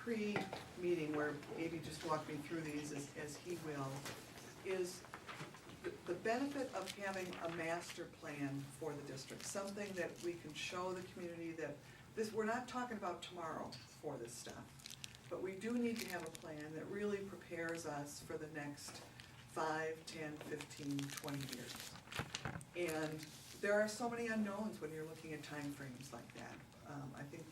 pre-meeting where maybe just walk me through these as he will, is the benefit of having a master plan for the district, something that we can show the community that this, we're not talking about tomorrow for this stuff, but we do need to have a plan that really prepares us for the next 5, 10, 15, 20 years. And there are so many unknowns when you're looking at timeframes like that. I think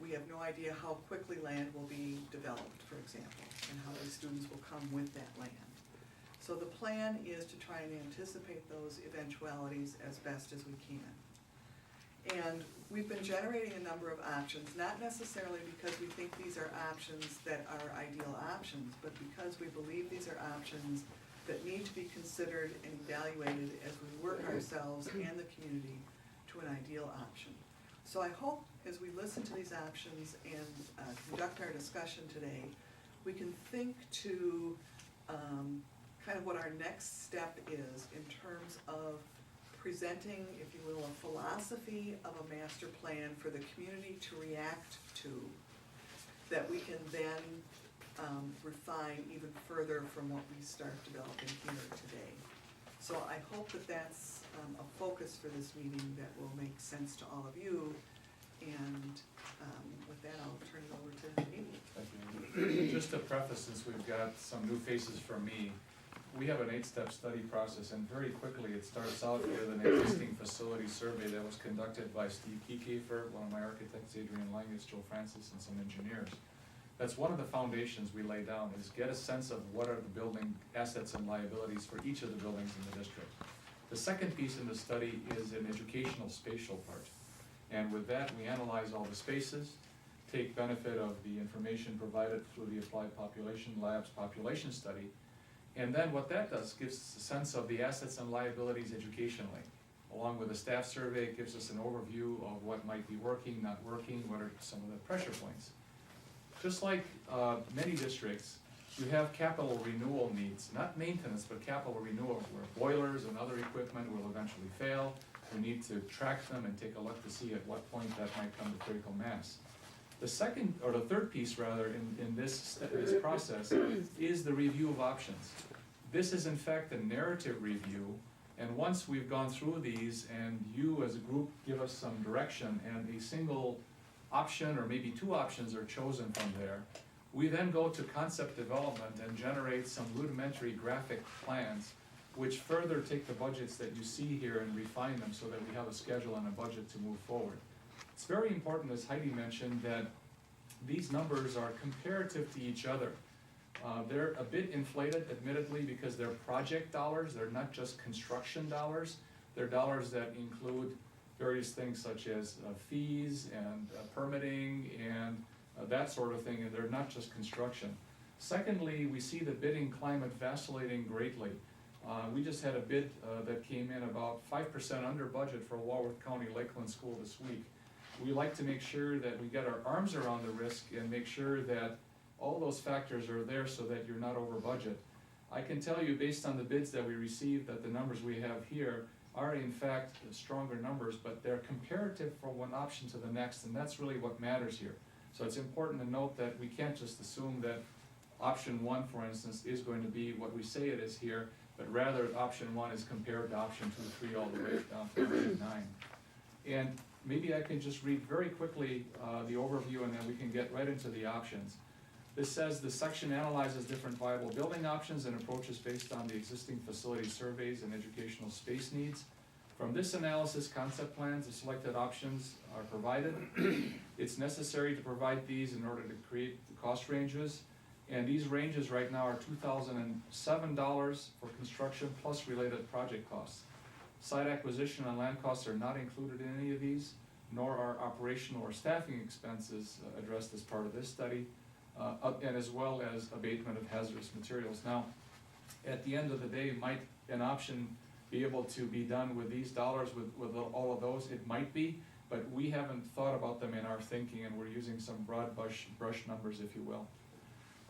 we have no idea how quickly land will be developed, for example, and how many students will come with that land. So the plan is to try and anticipate those eventualities as best as we can. And we've been generating a number of options, not necessarily because we think these are options that are ideal options, but because we believe these are options that need to be considered and evaluated as we work ourselves and the community to an ideal option. So I hope as we listen to these options and conduct our discussion today, we can think to kind of what our next step is in terms of presenting, if you will, a philosophy of a master plan for the community to react to, that we can then refine even further from what we start developing here today. So I hope that that's a focus for this meeting that will make sense to all of you. And with that, I'll turn it over to Amy. Thank you. Just to preface, since we've got some new faces from me, we have an 8-step study process, and very quickly it starts out with an existing facility survey that was conducted by Steve Kiefer, one of my architects, Adrian Langus, Joe Francis, and some engineers. That's one of the foundations we lay down, is get a sense of what are the building assets and liabilities for each of the buildings in the district. The second piece in the study is an educational spatial part. And with that, we analyze all the spaces, take benefit of the information provided through the Applied Population Lab's population study, and then what that does gives us a sense of the assets and liabilities educationally. Along with a staff survey, it gives us an overview of what might be working, not working, what are some of the pressure points. Just like many districts, you have capital renewal needs, not maintenance, but capital renewal, where boilers and other equipment will eventually fail. We need to track them and take a look to see at what point that might come to critical mass. The second, or the third piece rather, in this process is the review of options. This is in fact a narrative review, and once we've gone through these and you as a group give us some direction and a single option or maybe 2 options are chosen from there, we then go to concept development and generate some rudimentary graphic plans which further take the budgets that you see here and refine them so that we have a schedule and a budget to move forward. It's very important, as Heidi mentioned, that these numbers are comparative to each other. They're a bit inflated, admittedly, because they're project dollars. They're not just construction dollars. They're dollars that include various things such as fees and permitting and that sort of thing, and they're not just construction. Secondly, we see the bidding climate vacillating greatly. We just had a bid that came in about 5% under budget for Walworth County Lakeland School this week. We like to make sure that we get our arms around the risk and make sure that all those factors are there so that you're not over budget. I can tell you, based on the bids that we received, that the numbers we have here are in fact stronger numbers, but they're comparative from one option to the next, and that's really what matters here. So it's important to note that we can't just assume that option 1, for instance, is going to be what we say it is here, but rather option 1 is compared to option 2, 3, all the way down to option 9. And maybe I can just read very quickly the overview, and then we can get right into the options. This says the section analyzes different viable building options and approaches based on the existing facility surveys and educational space needs. From this analysis, concept plans of selected options are provided. It's necessary to provide these in order to create the cost ranges. And these ranges right now are $2,007 for construction plus related project costs. Site acquisition and land costs are not included in any of these, nor are operational or staffing expenses addressed as part of this study, and as well as abatement of hazardous materials. Now, at the end of the day, might an option be able to be done with these dollars, with all of those? It might be, but we haven't thought about them in our thinking, and we're using some broad brush numbers, if you will.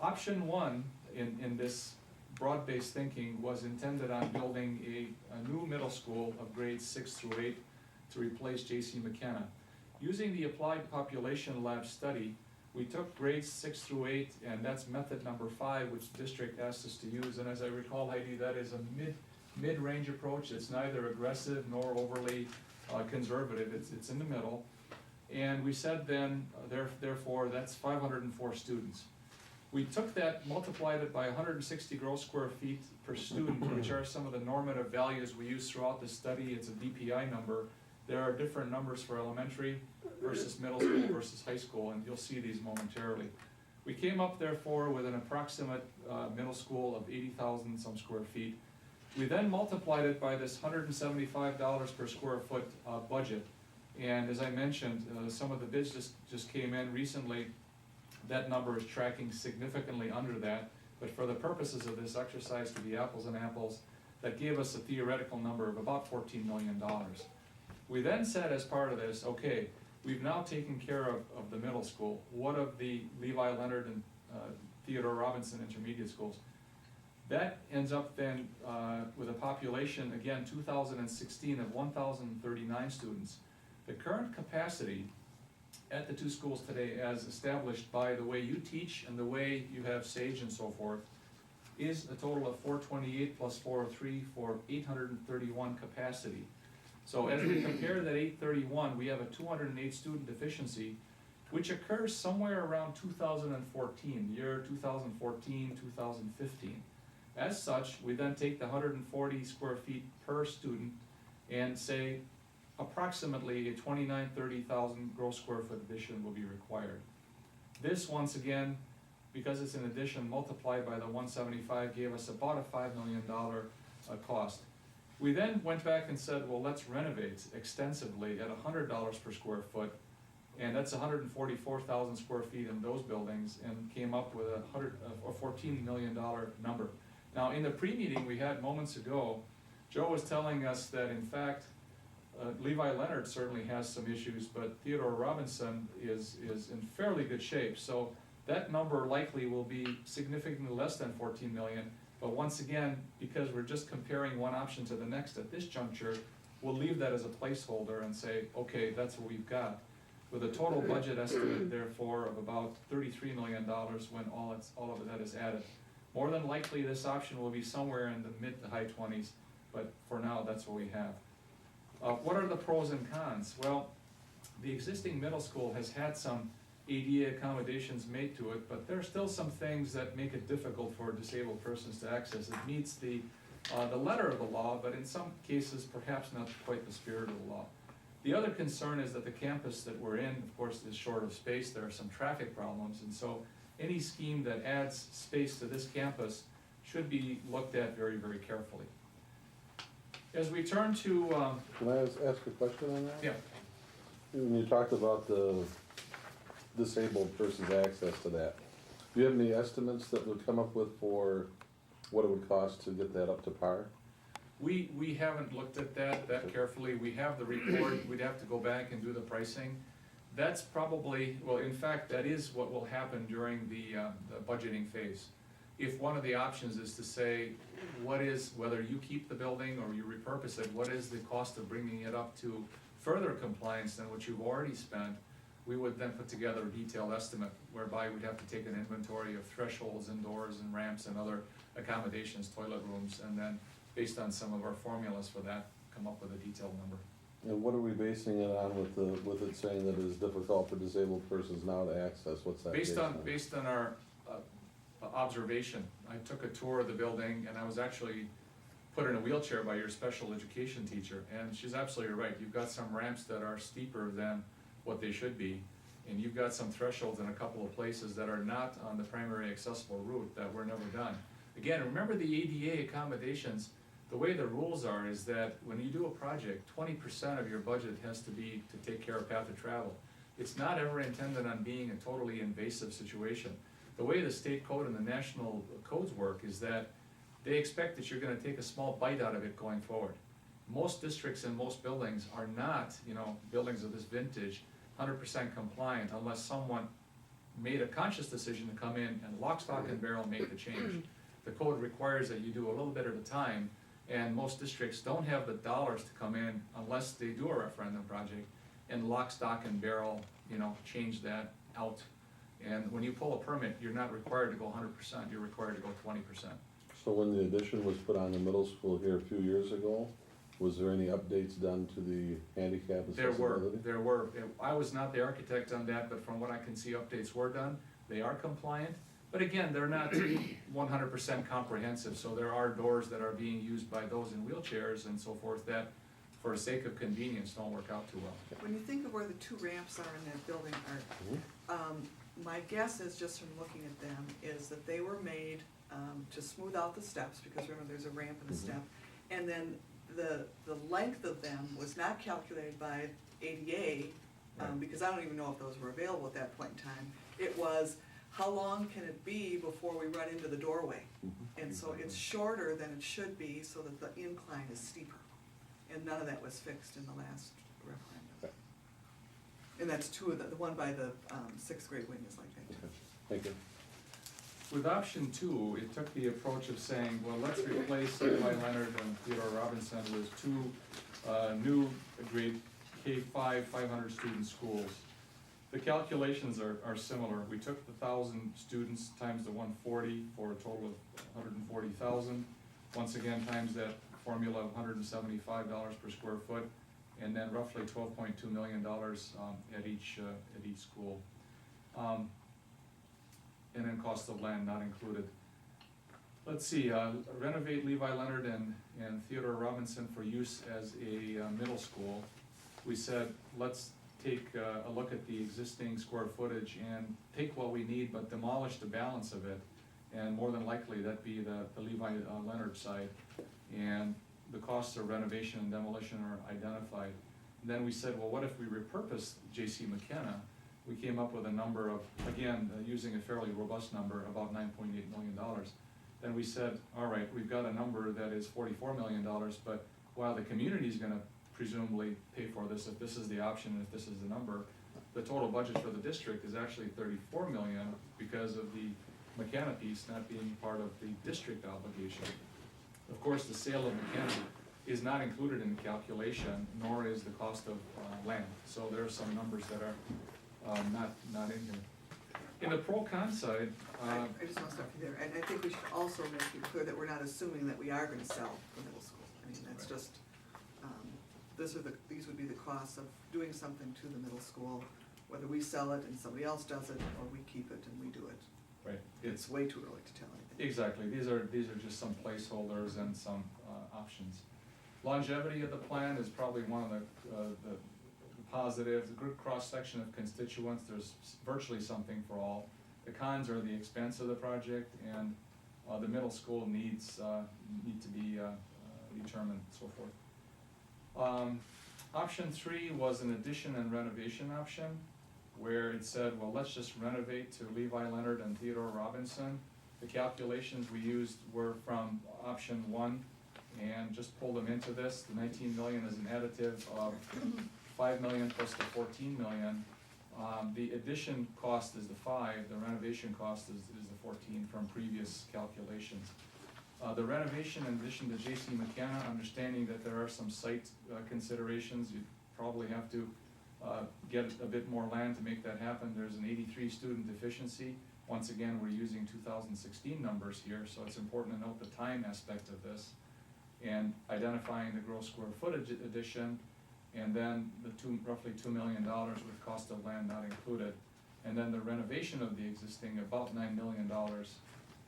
Option 1 in this broad-based thinking was intended on building a new middle school of grades 6 through 8 to replace J.C. McKenna. Using the Applied Population Lab study, We took grades 6 through 8, and that's method number 5, which the district asked us to use, and as I recall, Heidi, that is a mid-range approach. It's neither aggressive nor overly conservative, it's in the middle. And we said then, therefore, that's 504 students. We took that, multiplied it by 160 gross square feet per student, which are some of the normative values we use throughout the study. It's a DPI number. There are different numbers for elementary versus middle school versus high school, and you'll see these momentarily. We came up therefore with an approximate middle school of 80,000 some square feet. We then multiplied it by this $175 per square foot budget. And as I mentioned, some of the bids just came in recently. That number is tracking significantly under that, but for the purposes of this exercise to be apples and apples, that gave us a theoretical number of about $14 million. We then said as part of this, okay, we've now taken care of the middle school. What of the Levi Leonard and Theodore Robinson intermediate schools? That ends up then with a population, again, 2016 of 1,039 students. The current capacity at the two schools today, as established by the way you teach and the way you have SAGE and so forth, is a total of 428 plus 403 for 831 capacity. So as we compare that 831, we have a 208 student deficiency, which occurs somewhere around 2014, year 2014, 2015. As such, we then take the 140 square feet per student and say approximately a 30,000 gross square foot addition will be required. This, once again, because it's an addition multiplied by the 175, gave us about a $5 million cost. We then went back and said, well, let's renovate extensively at $100 per square foot, and that's 144,000 square feet in those buildings, and came up with a $14 million number. Now, in the pre-meeting we had moments ago, Joe was telling us that in fact, Levi Leonard certainly has some issues, but Theodore Robinson is in fairly good shape. So that number likely will be significantly less than 14 million. But once again, because we're just comparing one option to the next at this juncture, we'll leave that as a placeholder and say, okay, that's what we've got. With a total budget estimate, therefore, of about $33 million when all of that is added. More than likely, this option will be somewhere in the mid to high 20s, but for now, that's what we have. What are the pros and cons? Well, the existing middle school has had some ADA accommodations made to it, but there are still some things that make it difficult for disabled persons to access. It meets the letter of the law, but in some cases, perhaps not quite the spirit of the law. The other concern is that the campus that we're in, of course, is short of space. There are some traffic problems, and so any scheme that adds space to this campus should be looked at very, very carefully. As we turn to... Can I ask a question on that? Yeah. When you talked about the disabled person's access to that, do you have any estimates that would come up with for what it would cost to get that up to par? We haven't looked at that carefully. We have the report. We'd have to go back and do the pricing. That's probably, well, in fact, that is what will happen during the budgeting phase. If one of the options is to say, what is, whether you keep the building or you repurpose it, what is the cost of bringing it up to further compliance than what you've already spent, we would then put together a detailed estimate whereby we'd have to take an inventory of thresholds indoors and ramps and other accommodations, toilet rooms, and then based on some of our formulas for that, come up with a detailed number. And what are we basing it on with it saying that it is difficult for disabled persons now to access? What's that Based on our observation. I took a tour of the building, and I was actually put in a wheelchair by your special education teacher, and she's absolutely right. You've got some ramps that are steeper than what they should be, and you've got some thresholds in a couple of places that are not on the primary accessible route that were never done. Again, remember the ADA accommodations, the way the rules are is that when you do a project, 20% of your budget has to be to take care of path of travel. It's not ever intended on being a totally invasive situation. The way the state code and the national codes work is that they expect that you're going to take a small bite out of it going forward. Most districts and most buildings are not, buildings of this vintage, 100% compliant unless someone made a conscious decision to come in and lock, stock, and barrel make the change. The code requires that you do a little bit at a time, and most districts don't have the dollars to come in unless they do a referendum project and lock, stock, and barrel, change that out. And when you pull a permit, you're not required to go 100%, you're required to go 20%. So when the addition was put on the middle school here a few years ago, was there any updates done to the handicap accessibility? There were. I was not the architect on that, but from what I can see, updates were done. They are compliant, but again, they're not 100% comprehensive, so there are doors that are being used by those in wheelchairs and so forth that, for the sake of convenience, don't work out too well. When you think of where the two ramps are in that building, Art, my guess is, just from looking at them, is that they were made to smooth out the steps, because remember, there's a ramp and a step, and then the length of them was not calculated by ADA, because I don't even know if those were available at that point in time. It was, how long can it be before we run into the doorway? And so it's shorter than it should be, so that the incline is steeper. And none of that was fixed in the last referendum. And that's two of the one by the sixth grade wing is like that too. Thank you. With option 2, it took the approach of saying, well, let's replace Levi Leonard and Theodore Robinson with two new grade K-5, 500 student schools. The calculations are similar. We took the 1,000 students times the 140 for a total of 140,000. Once again, times that formula of $175 per square foot, and then roughly $12.2 million at each school. And then cost of land not included. Let's see, renovate Levi Leonard and Theodore Robinson for use as a middle school. We said, let's take a look at the existing square footage and take what we need, but demolish the balance of it. And more than likely, that'd be the Levi Leonard side. And the costs of renovation and demolition are identified. And then we said, well, what if we repurpose J.C. McKenna? We came up with a number of, again, using a fairly robust number, about $9.8 million. Then we said, all right, we've got a number that is $44 million, but while the community is gonna presumably pay for this, if this is the option, if this is the number, the total budget for the district is actually $34 million because of the McKenna piece not being part of the district obligation. Of course, the sale of McKenna is not included in the calculation, nor is the cost of land. So there are some numbers that are not in here. In the pro-con side, I just want to stop you there, and I think we should also make it clear that we're not assuming that we are gonna sell the middle school. I mean, that's Right. just, these would be the costs of doing something to the middle school, whether we sell it and somebody else does it, or we keep it and we do it. right, It's way too early to tell anything. exactly, these are just some placeholders and some options. Longevity of the plan is probably one of the positives. A good cross-section of constituents, there's virtually something for all. The cons are the expense of the project, and the middle school needs need to be determined, and so forth. Option 3 was an addition and renovation option, where it said, well, let's just renovate to Levi Leonard and Theodore Robinson. The calculations we used were from option 1, and just pulled them into this. The 19 million is an additive of 5 million plus the 14 million. The addition cost is the 5, the renovation cost is the 14 from previous calculations. The renovation, in addition to J.C. McKenna, understanding that there are some site considerations, you probably have to get a bit more land to make that happen. There's an 83 student deficiency. Once again, we're using 2016 numbers here, so it's important to note the time aspect of this, and identifying the gross square footage addition, and then the roughly $2 million with cost of land not included, and then the renovation of the existing, about $9 million,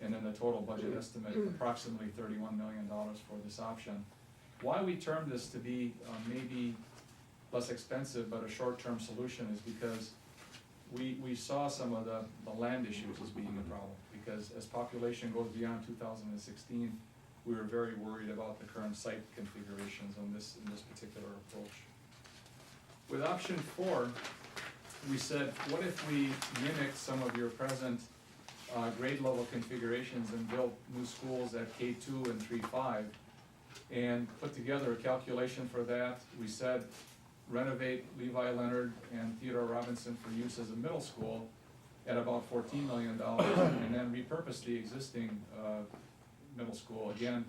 and then the total budget estimate, approximately $31 million for this option. Why we term this to be maybe less expensive but a short-term solution is because we saw some of the land issues as being a problem, because as population goes beyond 2016, we were very worried about the current site configurations in this particular approach. With option 4, we said, what if we mimic some of your present grade level configurations and build new schools at K2 and 3-5, and put together a calculation for that. We said, renovate Levi Leonard and Theodore Robinson for use as a middle school at about $14 million, and then repurpose the existing middle school again,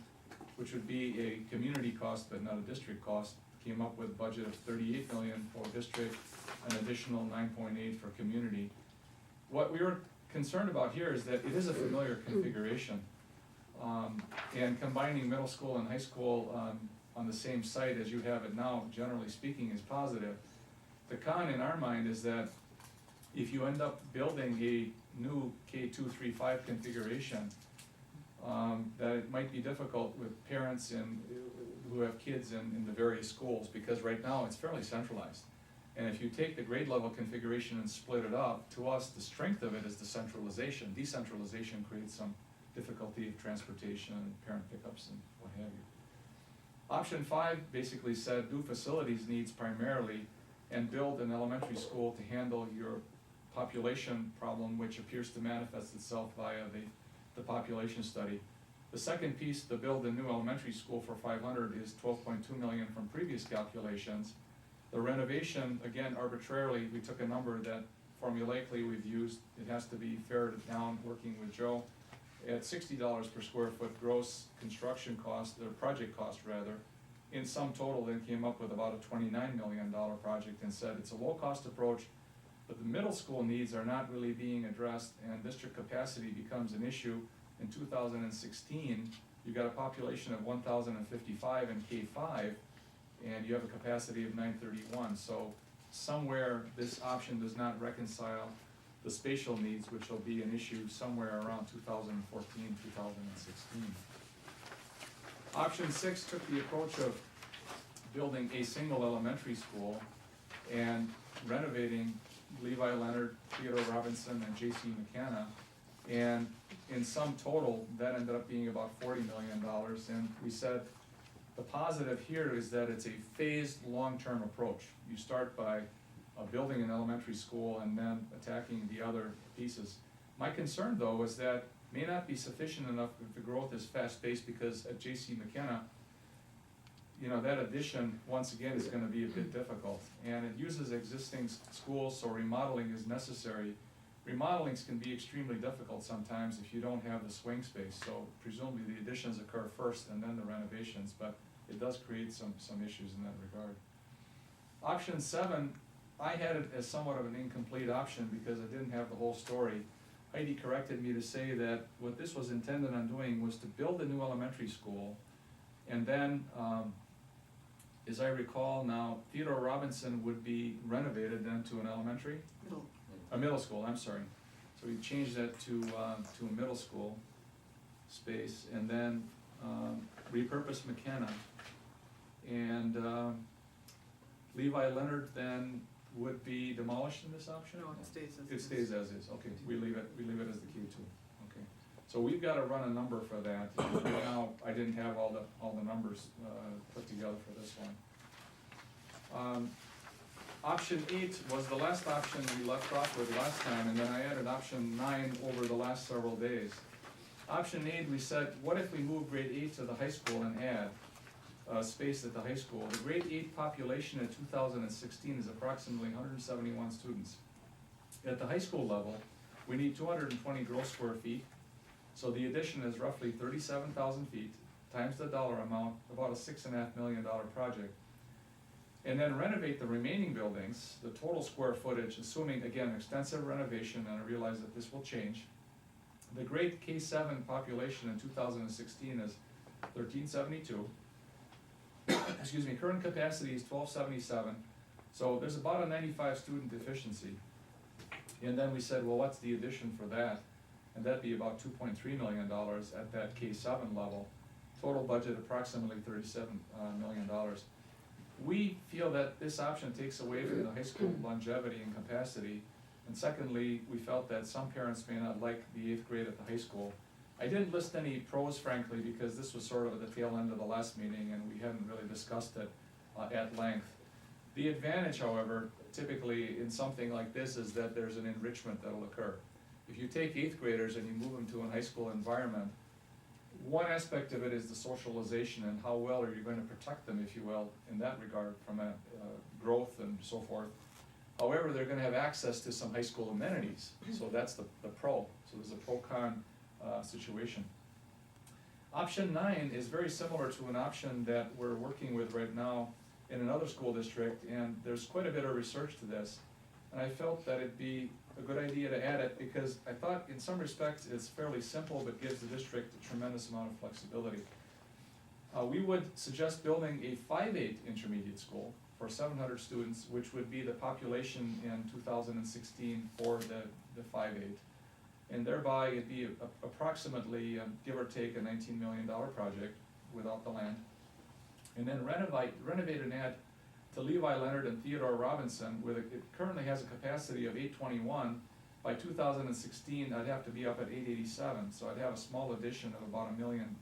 which would be a community cost but not a district cost. Came up with a budget of $38 million for district, an additional $9.8 for community. what we were concerned about here is that it is a familiar configuration. And combining middle school and high school on the same site as you have it now, generally speaking, is positive. The con in our mind is that if you end up building a new K2, 3, 5 configuration, that it might be difficult with parents who have kids in the various schools, because right now it's fairly centralized. And if you take the grade level configuration and split it up, to us, the strength of it is the centralization. Decentralization creates some difficulty of transportation and parent pickups and what have you. Option 5 basically said do facilities needs primarily and build an elementary school to handle your population problem, which appears to manifest itself via the population study. The second piece, to build a new elementary school for 500, is 12.2 million from previous calculations. The renovation, again, arbitrarily, we took a number that formulaically we've used. It has to be ferreted down, working with Joe, at $60 per square foot gross construction cost, or project cost rather. In sum total, then came up with about a $29 million project and said it's a low-cost approach, but the middle school needs are not really being addressed, and district capacity becomes an issue. In 2016, you got a population of 1,055 in K5, and you have a capacity of 931. So somewhere this option does not reconcile the spatial needs, which will be an issue somewhere around 2014, 2016. Option 6 took the approach of building a single elementary school and renovating Levi Leonard, Theodore Robinson, and J.C. McKenna. And in sum total, that ended up being about $40 million. And we said the positive here is that it's a phased long-term approach. You start by building an elementary school and then attacking the other pieces. My concern, though, is that may not be sufficient enough if the growth is fast-paced, because at J.C. McKenna, you know, that addition, once again, is gonna be a bit difficult. And it uses existing schools, so remodeling is necessary. Remodelings can be extremely difficult sometimes if you don't have the swing space, so presumably the additions occur first and then the renovations, but it does create some issues in that regard. Option 7, I had it as somewhat of an incomplete option because I didn't have the whole story. Heidi corrected me to say that what this was intended on doing was to build a new elementary school, and then, as I recall now, Theodore Robinson would be renovated then to an elementary? A middle school, I'm sorry. So we changed that to a middle school space, and then repurposed McKenna. And Levi Leonard then would be demolished in this option? No, it stays as It is. stays as is, okay, we leave it as the Q2, okay. So we've gotta run a number for that. Right now, I didn't have all the numbers put together for this one. Option 8 was the last option we left off with last time, and then I added option 9 over the last several days. Option 8, we said, what if we move grade 8 to the high school and add space at the high school? The grade 8 population in 2016 is approximately 171 students. At the high school level, we need 220 gross square feet, so the addition is roughly 37,000 feet, times the dollar amount, about a $6.5 million project. And then renovate the remaining buildings, the total square footage, assuming, again, extensive renovation, and I realize that this will change. The grade K7 population in 2016 is 1372. Excuse me, current capacity is 1277, so there's about a 95 student deficiency. And then we said, well, what's the addition for that? And that'd be about $2.3 million at that K7 level. Total budget approximately $37 million. We feel that this option takes away from the high school longevity and capacity. And secondly, we felt that some parents may not like the 8th grade at the high school. I didn't list any pros, frankly, because this was sort of at the tail end of the last meeting and we hadn't really discussed it at length. The advantage, however, typically in something like this is that there's an enrichment that'll occur. If you take 8th graders and you move them to a high school environment, one aspect of it is the socialization and how well are you going to protect them, if you will, in that regard from a growth and so forth. However, they're going to have access to some high school amenities, so that's the pro. So there's a pro-con situation. Option 9 is very similar to an option that we're working with right now in another school district, and there's quite a bit of research to this. And I felt that it'd be a good idea to add it, because I thought in some respects it's fairly simple, but gives the district a tremendous amount of flexibility. We would suggest building a 5/8 intermediate school for 700 students, which would be the population in 2016 for the 5/8. And thereby it'd be approximately, give or take, a $19 million project without the land. And then renovate and add to Levi Leonard and Theodore Robinson, it currently has a capacity of 821. By 2016, I'd have to be up at 887, so I'd have a small addition of about $1.6 million.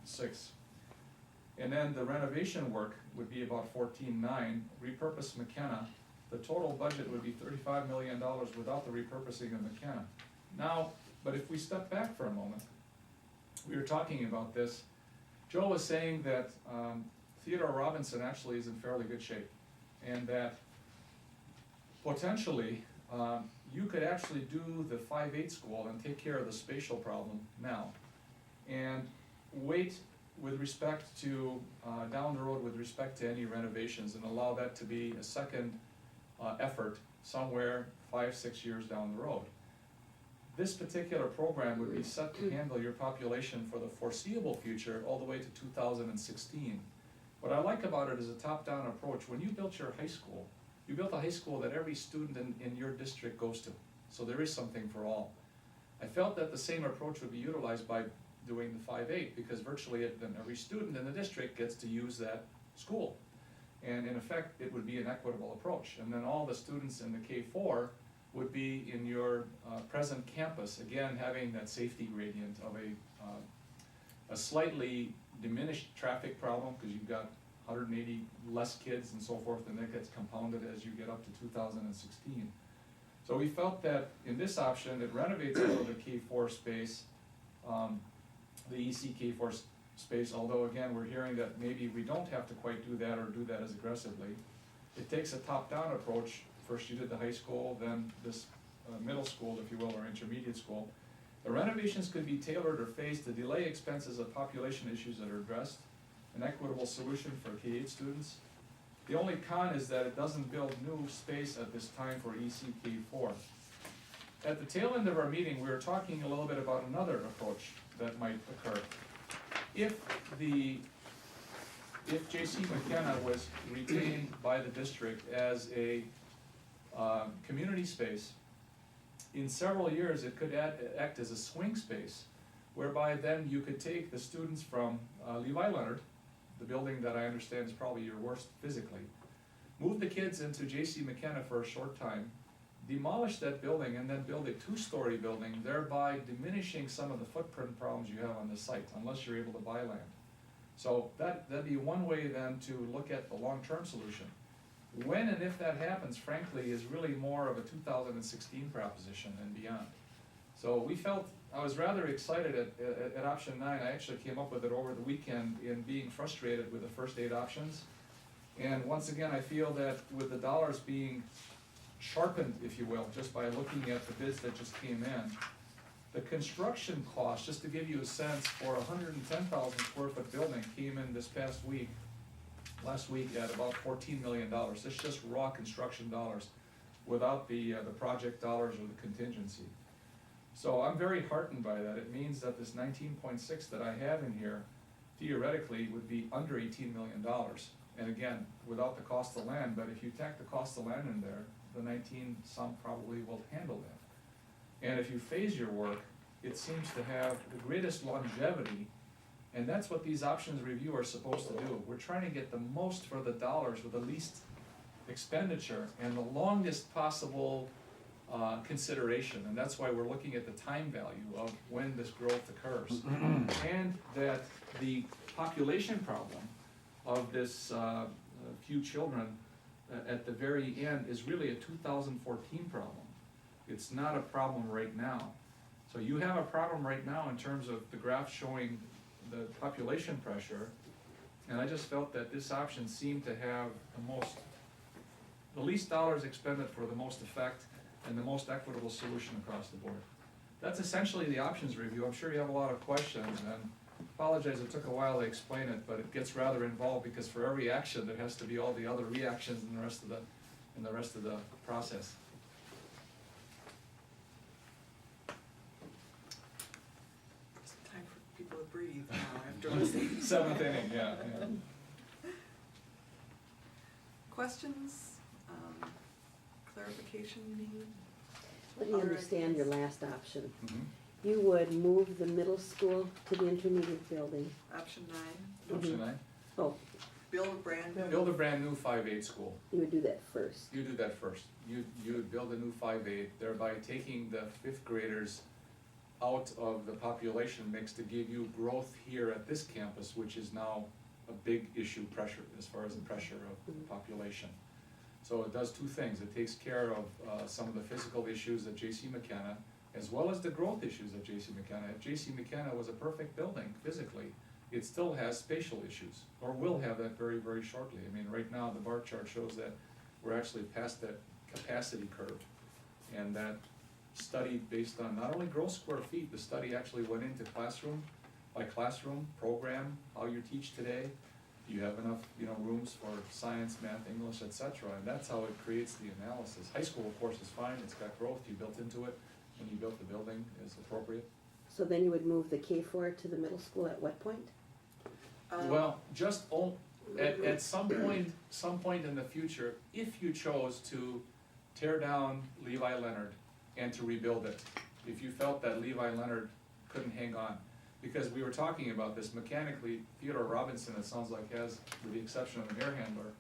And then the renovation work would be about 14.9. Repurpose McKenna, the total budget would be $35 million without the repurposing of McKenna. Now, but if we step back for a moment, we were talking about this. Joe was saying that Theodore Robinson actually is in fairly good shape, and that potentially you could actually do the 5/8 school and take care of the spatial problem now, and wait with respect to down the road with respect to any renovations, and allow that to be a second effort somewhere 5-6 years down the road. This particular program would be set to handle your population for the foreseeable future all the way to 2016. What I like about it is a top-down approach. When you built your high school, you built a high school that every student in your district goes to. So there is something for all. I felt that the same approach would be utilized by doing the 5/8, because virtually then every student in the district gets to use that school. And in effect, it would be an equitable approach. And then all the students in the K4 would be in your present campus, again, having that safety gradient of a slightly diminished traffic problem, because you've got 180 less kids and so forth, and that gets compounded as you get up to 2016. So we felt that in this option, it renovates a little the K4 space, the EC K4 space, although again, we're hearing that maybe we don't have to quite do that or do that as aggressively. It takes a top-down approach. First you did the high school, then this middle school, if you will, or intermediate school. The renovations could be tailored or phased to delay expenses of population issues that are addressed, an equitable solution for K-8 students. The only con is that it doesn't build new space at this time for EC K4. At the tail end of our meeting, we were talking a little bit about another approach that might occur. If J.C. McKenna was retained by the district as a community space, in several years it could act as a swing space, whereby then you could take the students from Levi Leonard, the building that I understand is probably your worst physically, move the kids into J.C. McKenna for a short time, demolish that building, and then build a 2-story building, thereby diminishing some of the footprint problems you have on the site, unless you're able to buy land. So that'd be one way then to look at the long-term solution. When and if that happens, frankly, is really more of a 2016 proposition and beyond. So we felt, I was rather excited at option 9. I actually came up with it over the weekend in being frustrated with the first 8 options. And once again, I feel that with the dollars being sharpened, if you will, just by looking at the bids that just came in, the construction cost, just to give you a sense, for a 110,000 square foot building came in this past week, last week, at about $14 million. That's just raw construction dollars, without the project dollars or the contingency. So I'm very heartened by that. It means that this 19.6 that I have in here, theoretically, would be under $18 million. And again, without the cost of land, but if you tack the cost of land in there, the 19 some probably will handle that. And if you phase your work, it seems to have the greatest longevity, and that's what these options review are supposed to do. We're trying to get the most for the dollars with the least expenditure and the longest possible consideration, and that's why we're looking at the time value of when this growth occurs. And that the population problem of this few children at the very end is really a 2014 problem. It's not a problem right now. So you have a problem right now in terms of the graph showing the population pressure, and I just felt that this option seemed to have the least dollars expended for the most effect and the most equitable solution across the board. That's essentially the options review. I'm sure you have a lot of questions, and apologize it took a while to explain it, but it gets rather involved because for every action there has to be all the other reactions in the rest of the process. Seventh inning, yeah. Questions, clarification you need? Let me understand your last option. Mhm. You would move the middle school to the intermediate building. Option 9, Option 9, Oh, build a brand new. build a brand new 5-8 school. you would do that first. You do that first. You would build a new 5-8, thereby taking the 5th graders out of the population mix to give you growth here at this campus, which is now a big issue pressure, as far as the pressure of the population. So it does two things. It takes care of some of the physical issues at J.C. McKenna, as well as the growth issues at J.C. McKenna. If J.C. McKenna was a perfect building physically, it still has spatial issues, or will have that very, very shortly. I mean, right now, the bar chart shows that we're actually past that capacity curve. And that study based on not only gross square feet, the study actually went into classroom by classroom, program, how you teach today. Do you have enough, rooms for science, math, English, etc.? And that's how it creates the analysis. High school, of course, is fine. It's got growth. You built into it when you built the building is appropriate. So then you would move the K-4 to the middle school at what point? Well, at some point in the future, if you chose to tear down Levi Leonard and to rebuild it, if you felt that Levi Leonard couldn't hang on, because we were talking about this mechanically, Theodore Robinson, it sounds like, has, with the exception of an air handler,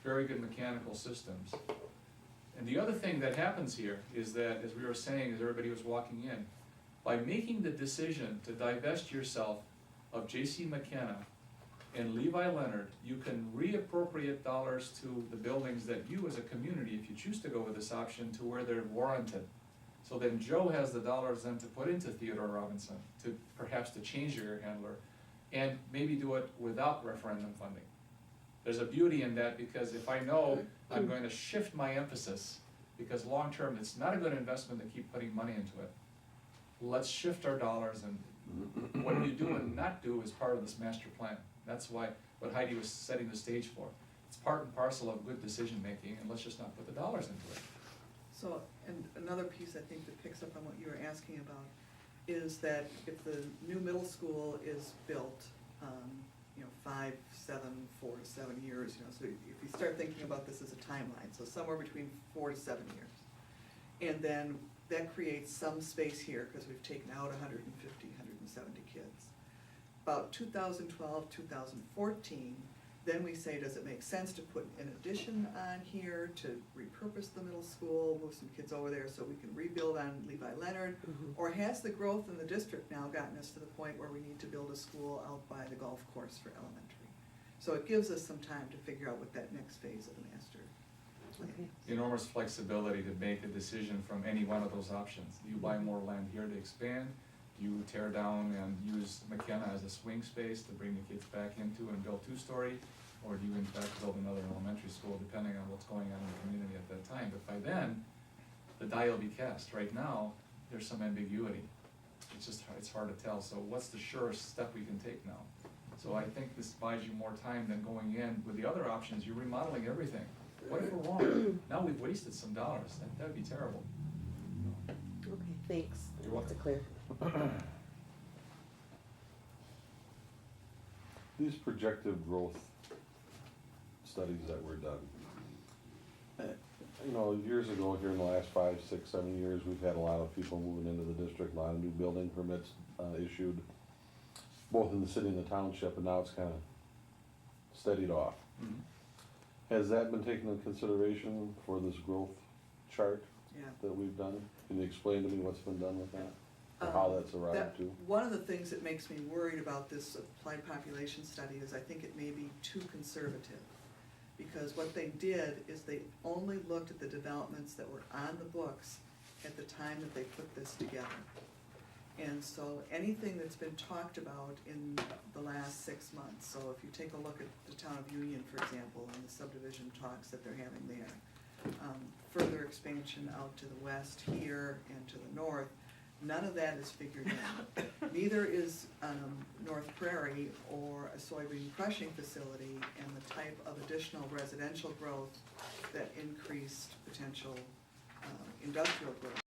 very good mechanical systems. And the other thing that happens here is that, as we were saying, as everybody was walking in, by making the decision to divest yourself of J.C. McKenna and Levi Leonard, you can reappropriate dollars to the buildings that you as a community, if you choose to go with this option, to where they're warranted. So then Joe has the dollars then to put into Theodore Robinson, to perhaps to change your air handler, and maybe do it without referendum funding. There's a beauty in that, because if I know I'm going to shift my emphasis, because long-term, it's not a good investment to keep putting money into it. Let's shift our dollars, and what you do and not do is part of this master plan. That's why, what Heidi was setting the stage for. It's part and parcel of good decision-making, and let's just not put the dollars into it. So, and another piece I think that picks up on what you were asking about is that if the new middle school is built, 5, 7, 4 to 7 years, so if you start thinking about this as a timeline, so somewhere between 4 to 7 years. And then that creates some space here, because we've taken out 150, 170 kids. About 2012, 2014, then we say, does it make sense to put an addition on here to repurpose the middle school, move some kids over there so we can rebuild on Levi Leonard? Or has the growth in the district now gotten us to the point where we need to build a school out by the golf course for elementary? So it gives us some time to figure out what that next phase of the master plan Okay. is. Enormous flexibility to make a decision from any one of those options. Do you buy more land here to expand? Do you tear down and use McKenna as a swing space to bring the kids back into and build 2-story? Or do you in fact build another elementary school, depending on what's going on in the community at that time? But by then, the die will be cast. Right now, there's some ambiguity. It's hard to tell. So what's the surest step we can take now? So I think this buys you more time than going in with the other options. You're remodeling everything. What if we're wrong? Now we've wasted some dollars. That'd be terrible. Okay, thanks. You're welcome. That's clear. These projected growth studies that were done. Years ago, here in the last 5, 6, 7 years, we've had a lot of people moving into the district, a lot of new building permits issued, both in the city and the township, and now it's kind of steadied off. Has that been taken into consideration for this growth chart Yeah. that we've done? Can you explain to me what's been done with that? Or how that's arrived to? One of the things that makes me worried about this applied population study is I think it may be too conservative. Because what they did is they only looked at the developments that were on the books at the time that they put this together. And so anything that's been talked about in the last 6 months, so if you take a look at the town of Union, for example, and the subdivision talks that they're having there, further expansion out to the west here and to the north, none of that is figured in. Neither is North Prairie or a soybean crushing facility and the type of additional residential growth that increased potential industrial growth.